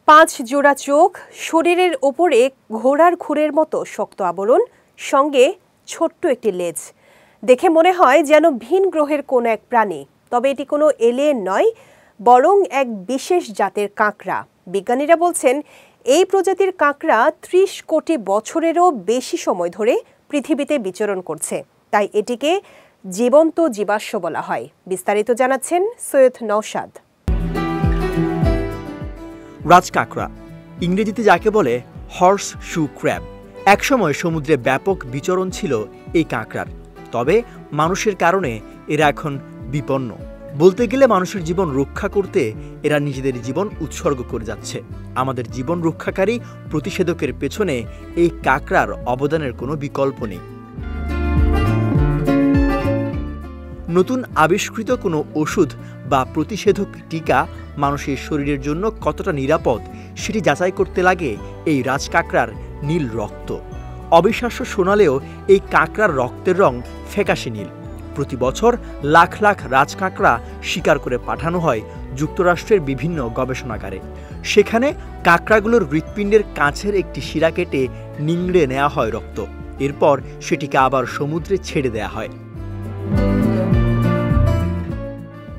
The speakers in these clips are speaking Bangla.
5 জোড়া চোখ, শরীরের ওপরে ঘোড়ার খুরের মতো শক্ত আবরণ, সঙ্গে ছোট্ট একটি লেজ। দেখে মনে হয় যেন ভিন গ্রহের কোনো এক প্রাণী। তবে এটি কোনো এলিয়েন নয়, বরং এক বিশেষ জাতের কাঁকড়া। বিজ্ঞানীরা বলছেন এই প্রজাতির কাঁকড়া 30 কোটি বছরেরও বেশি সময় ধরে পৃথিবীতে বিচরণ করছে, তাই এটিকে জীবন্ত জীবাশ্ম বলা হয়। বিস্তারিত জানাচ্ছেন সৈয়দ নওশাদ। রাজকাঁকড়া, ইংরেজিতে যাকে বলে হর্স শু ক্র্যাব। একসময় সমুদ্রে ব্যাপক বিচরণ ছিল এই কাঁকড়ার। তবে মানুষের কারণে এরা এখন বিপন্ন। বলতে গেলে মানুষের জীবন রক্ষা করতে এরা নিজেদের জীবন উৎসর্গ করে যাচ্ছে। আমাদের জীবন রক্ষাকারী প্রতিষেধকের পেছনে এই কাঁকড়ার অবদানের কোনো বিকল্প নেই। নতুন আবিষ্কৃত কোনো ওষুধ বা প্রতিষেধক টিকা মানুষের শরীরের জন্য কতটা নিরাপদ সেটি যাচাই করতে লাগে এই রাজকাঁকড়ার নীল রক্ত। অবিশ্বাস্য শোনালেও এই কাঁকড়ার রক্তের রং ফ্যাকাশে নীল। প্রতি বছর লাখ লাখ রাজকাঁকড়া শিকার করে পাঠানো হয় যুক্তরাষ্ট্রের বিভিন্ন গবেষণাগারে। সেখানে কাঁকড়াগুলোর হৃৎপিণ্ডের কাছের একটি শিরা কেটে নিংড়ে নেওয়া হয় রক্ত। এরপর সেটিকে আবার সমুদ্রে ছেড়ে দেওয়া হয়।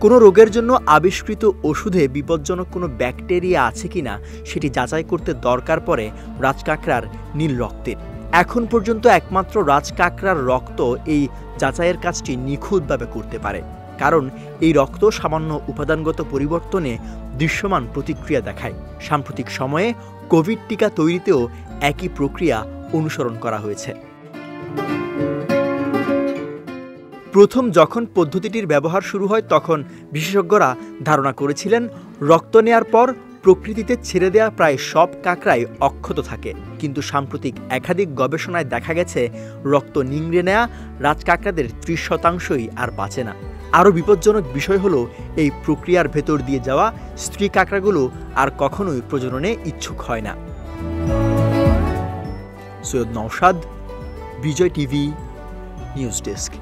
কোনো রোগের জন্য আবিষ্কৃত ওষুধে বিপজ্জনক কোনো ব্যাকটেরিয়া আছে কিনা সেটি যাচাই করতে দরকার পড়ে রাজকাঁকড়ার নীল রক্তের। এখন পর্যন্ত একমাত্র রাজকাঁকড়ার রক্ত এই যাচাইয়ের কাজটি নিখুঁতভাবে করতে পারে, কারণ এই রক্ত সামান্য উপাদানগত পরিবর্তনে দৃশ্যমান প্রতিক্রিয়া দেখায়। সাম্প্রতিক সময়ে কোভিড টিকা তৈরিতেও একই প্রক্রিয়া অনুসরণ করা হয়েছে। প্রথম যখন পদ্ধতিটির ব্যবহার শুরু হয় তখন বিশেষজ্ঞরা ধারণা করেছিলেন রক্ত নেয়ার পর প্রকৃতিতে ছেড়ে দেওয়া প্রায় সব কাঁকড়াই অক্ষত থাকে। কিন্তু সাম্প্রতিক একাধিক গবেষণায় দেখা গেছে রক্ত নিংড়ে নেয়া রাজকাঁকড়াদের 30% আর বাঁচে না। আরও বিপজ্জনক বিষয় হলো এই প্রক্রিয়ার ভেতর দিয়ে যাওয়া স্ত্রী কাঁকড়াগুলো আর কখনোই প্রজননে ইচ্ছুক হয় না। সৈয়দ নওশাদ, বিজয় টিভি, নিউজ ডেস্ক।